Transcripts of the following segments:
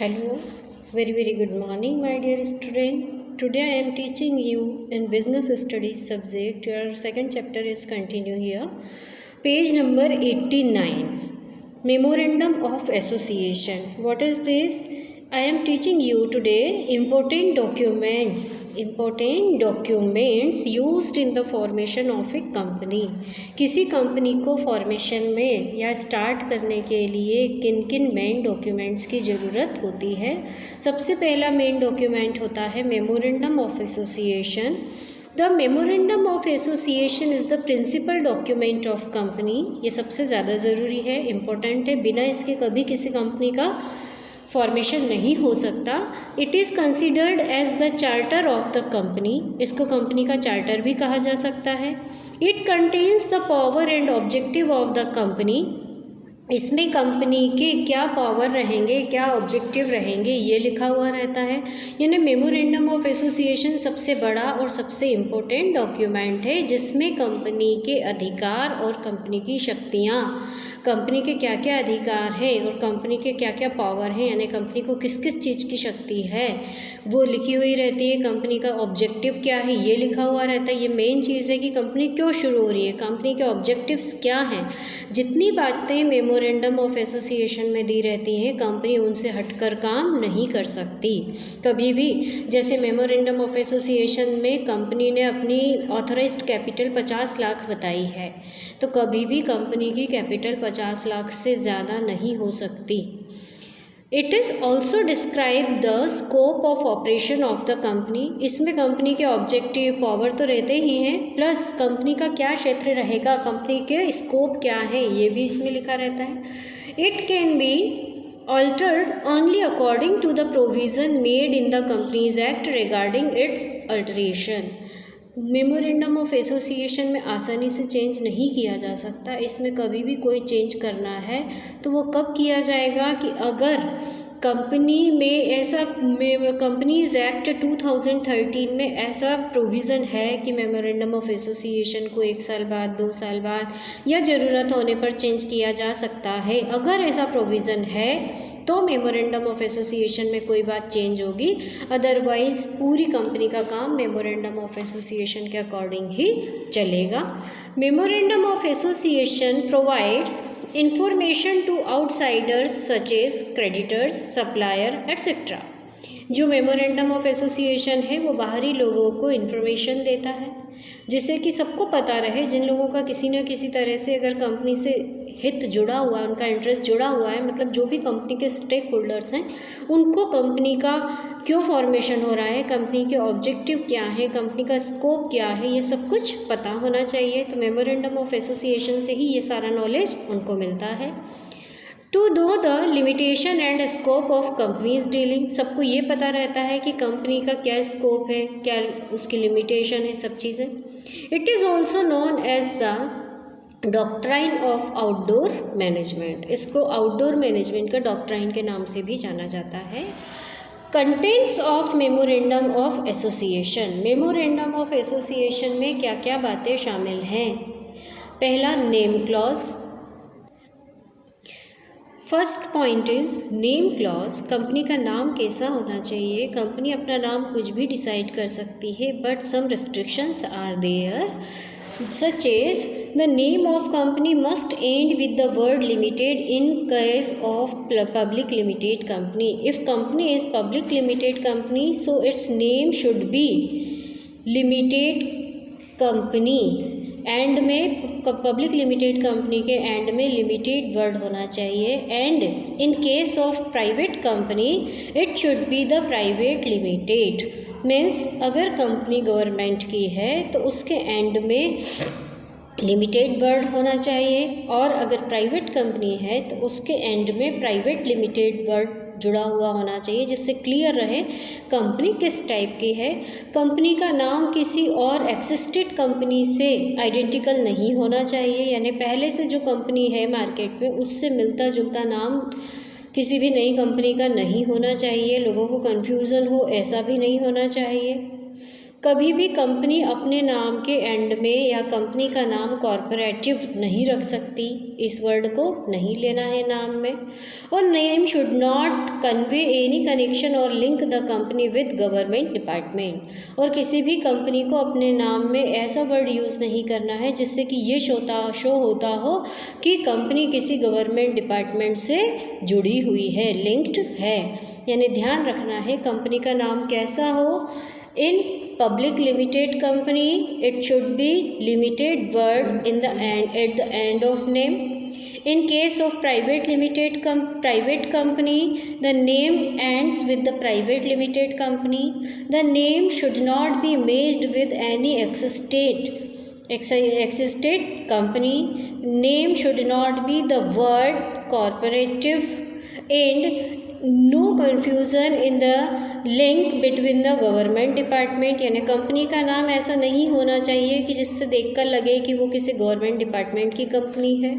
Hello, very good morning, my dear student. Today I am teaching you in business studies subject. Your second chapter is continue here. Page number 89. Memorandum of Association. What is this? I am teaching you today important documents used in the formation of a company. किसी company को formation में या start करने के लिए किन किन main documents की ज़रूरत होती है। सबसे पहला मेन डॉक्यूमेंट होता है memorandum of association. The memorandum of association is the principal document of company. ये सबसे ज़्यादा ज़रूरी है, इम्पोर्टेंट है, बिना इसके कभी किसी कंपनी का फॉर्मेशन नहीं हो सकता। It is considered as the charter of the company. इसको कंपनी का चार्टर भी कहा जा सकता है। It contains the power and objective of the company. इसमें कंपनी के क्या पावर रहेंगे, क्या ऑब्जेक्टिव रहेंगे, ये लिखा हुआ रहता है। यानी मेमोरेंडम ऑफ एसोसिएशन सबसे बड़ा और सबसे इम्पोर्टेंट डॉक्यूमेंट है, जिसमें कंपनी के अधिकार और कंपनी की शक्तियाँ, कंपनी के क्या क्या अधिकार हैं और कंपनी के क्या क्या पावर हैं, यानी कंपनी को किस किस चीज़ की शक्ति है, वो लिखी हुई रहती है। कंपनी का ऑब्जेक्टिव क्या है, ये लिखा हुआ रहता है। ये मेन चीज़ है कि कंपनी क्यों शुरू हो रही है, कंपनी के ऑब्जेक्टिव्स क्या हैं। जितनी बातें मेमोरेंडम ऑफ एसोसिएशन में दी रहती हैं, कंपनी उनसे हटकर काम नहीं कर सकती कभी भी। जैसे मेमोरेंडम ऑफ एसोसिएशन में कंपनी ने अपनी ऑथराइज्ड कैपिटल 50 लाख बताई है, तो कभी भी कंपनी की कैपिटल 50 लाख से ज़्यादा नहीं हो सकती। It is also describe the scope of operation of the company. इसमें कंपनी के ऑब्जेक्टिव, पावर तो रहते ही हैं, प्लस कंपनी का क्या क्षेत्र रहेगा, कंपनी के स्कोप क्या है, ये भी इसमें लिखा रहता है। It can be altered only according to the provision made in the companies act regarding its alteration. Memorandum of association में आसानी से चेंज नहीं किया जा सकता। इसमें कभी भी कोई चेंज करना है तो वो कब किया जाएगा कि अगर कंपनी में ऐसा, कंपनीज एक्ट 2013 में ऐसा प्रोविज़न है कि मेमोरेंडम ऑफ एसोसिएशन को 1 साल बाद, 2 साल बाद या ज़रूरत होने पर चेंज किया जा सकता है। अगर ऐसा प्रोविज़न है तो मेमोरेंडम ऑफ एसोसिएशन में कोई बात चेंज होगी, अदरवाइज़ पूरी कंपनी का काम मेमोरेंडम ऑफ एसोसिएशन के अकॉर्डिंग ही चलेगा। Memorandum of association provides information to outsiders such as creditors, supplier etcetera. जो मेमोरेंडम ऑफ एसोसिएशन है वो बाहरी लोगों को इन्फॉर्मेशन देता है, जिससे कि सबको पता रहे, जिन लोगों का किसी न किसी तरह से अगर कंपनी से हित जुड़ा हुआ है, उनका इंटरेस्ट जुड़ा हुआ है, मतलब जो भी कंपनी के स्टेक होल्डर्स हैं, उनको कंपनी का क्यों फॉर्मेशन हो रहा है, कंपनी के ऑब्जेक्टिव क्या है, कंपनी का स्कोप क्या है, ये सब कुछ पता होना चाहिए। तो मेमोरेंडम ऑफ एसोसिएशन से ही ये सारा नॉलेज उनको मिलता है। To know the limitation and scope of company's dealing. सबको ये पता रहता है कि कंपनी का क्या स्कोप है, क्या उसकी लिमिटेशन है, सब चीज़ें। It is also known as the doctrine of outdoor management. इसको आउटडोर मैनेजमेंट का डॉक्ट्राइन के नाम से भी जाना जाता है। Contents of memorandum of association. Memorandum of association में क्या क्या बातें शामिल हैं। पहला, name clause. First point is name clause. Company का नाम कैसा होना चाहिए। कंपनी अपना नाम कुछ भी डिसाइड कर सकती है, but some restrictions are there, such as the name of company must end with the word limited in case of public limited company. If company is public limited company, so its name should be limited company. And में, public limited company के and में limited word होना चाहिए। And in case of private company it should be the private limited. Means अगर company government की है तो उसके एंड में लिमिटेड वर्ड होना चाहिए, और अगर प्राइवेट कंपनी है तो उसके एंड में प्राइवेट लिमिटेड वर्ड जुड़ा हुआ होना चाहिए, जिससे क्लियर रहे कंपनी किस टाइप की है। कंपनी का नाम किसी और एक्सिस्टेड कंपनी से आइडेंटिकल नहीं होना चाहिए, यानी पहले से जो कंपनी है मार्केट में उससे मिलता जुलता नाम किसी भी नई कंपनी का नहीं होना चाहिए। लोगों को कन्फ्यूज़न हो, ऐसा भी नहीं होना चाहिए। कभी भी कंपनी अपने नाम के एंड में या कंपनी का नाम कॉरपोरेटिव नहीं रख सकती, इस वर्ड को नहीं लेना है नाम में। और name should not convey any connection or link the company with government department. और किसी भी कंपनी को अपने नाम में ऐसा वर्ड यूज़ नहीं करना है जिससे कि ये शो होता हो कि कंपनी किसी गवर्नमेंट डिपार्टमेंट से जुड़ी हुई है, लिंक्ड है। यानी ध्यान रखना है कंपनी का नाम कैसा हो। इन public limited company it should be limited word in the end at the end of name. In case of private company the name ends with the private limited company. The name should not be merged with any existed company. Name should not be the word corporative and no confusion in the link between the government department. यानी company का नाम ऐसा नहीं होना चाहिए कि जिससे देखकर लगे कि वो किसी गवर्नमेंट डिपार्टमेंट की कंपनी है।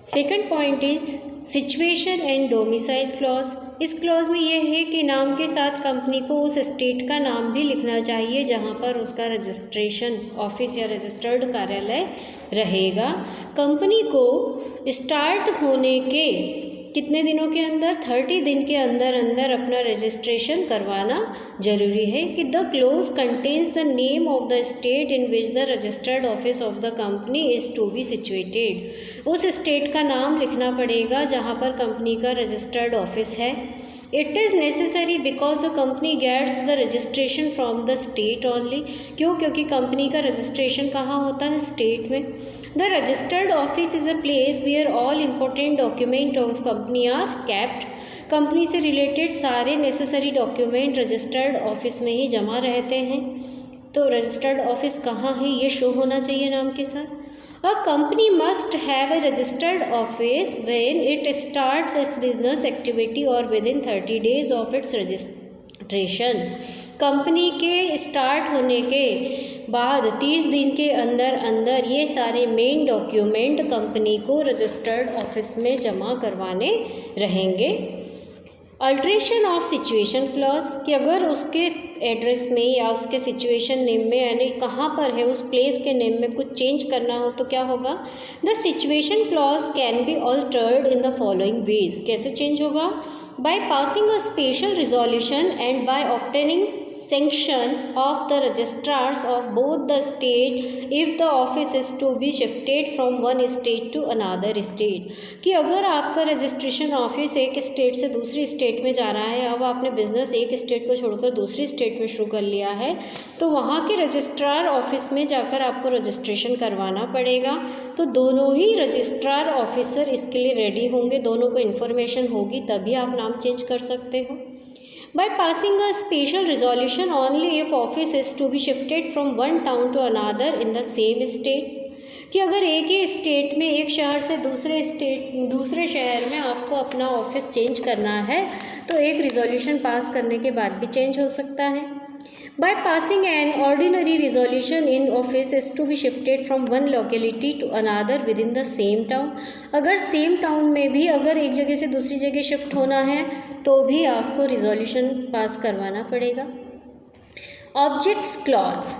Second point is situation and domicile clause. इस क्लॉज में यह है कि नाम के साथ कंपनी को उस स्टेट का नाम भी लिखना चाहिए जहां पर उसका रजिस्ट्रेशन ऑफिस या रजिस्टर्ड कार्यालय रहेगा। कंपनी को स्टार्ट होने के कितने दिनों के अंदर, 30 दिन के अंदर अंदर अपना रजिस्ट्रेशन करवाना जरूरी है। कि the clause contains the name of the state in which the registered office of the company is to be situated. उस स्टेट का नाम लिखना पड़ेगा जहाँ पर कंपनी का रजिस्टर्ड ऑफिस है। It is necessary because the company gets the registration from the state only. क्यों? क्योंकि कंपनी का रजिस्ट्रेशन कहाँ होता है? स्टेट में। The registered office is a place where all important document of company are kept. Company से related सारे necessary document registered office में ही जमा रहते हैं। तो रजिस्टर्ड ऑफिस कहाँ है ये शो होना चाहिए नाम के साथ। A company must have a registered office when it starts its business activity or within 30 days of its registration. Company के स्टार्ट होने के बाद 30 दिन के अंदर अंदर ये सारे मेन डॉक्यूमेंट कंपनी को रजिस्टर्ड ऑफिस में जमा करवाने रहेंगे। अल्ट्रेशन ऑफ सिचुएशन क्लॉज, कि अगर उसके एड्रेस में या उसके सिचुएशन नेम में यानी कहाँ पर है उस प्लेस के नेम में कुछ चेंज करना हो तो क्या होगा? The situation clause can be altered in the following veg. कैसे चेंज होगा? by passing a special resolution and by obtaining sanction of the registrars of both the state if the office is to be shifted from one state to another state। कि अगर आपका registration office एक state से दूसरी state में जा रहा है, अब आपने बिजनेस एक स्टेट को छोड़कर दूसरी स्टेट में शुरू कर लिया है, तो वहाँ के रजिस्ट्रार ऑफिस में जाकर आपको रजिस्ट्रेशन करवाना पड़ेगा। तो दोनों ही रजिस्ट्रार ऑफिसर इसके लिए रेडी होंगे, दोनों को इन्फॉर्मेशन होगी, तभी आप नाम चेंज कर सकते हो। By passing a special resolution only if office is to be shifted from one town to another in the same state। कि अगर एक ही स्टेट में, एक शहर से दूसरे शहर में आपको अपना ऑफिस चेंज करना है तो एक रिजोल्यूशन पास करने के बाद भी चेंज हो सकता है। By passing an ordinary resolution in office is to be shifted from one locality to another within the same town। अगर सेम टाउन में भी अगर एक जगह से दूसरी जगह शिफ्ट होना है तो भी आपको रिजोल्यूशन पास करवाना पड़ेगा। Objects clause,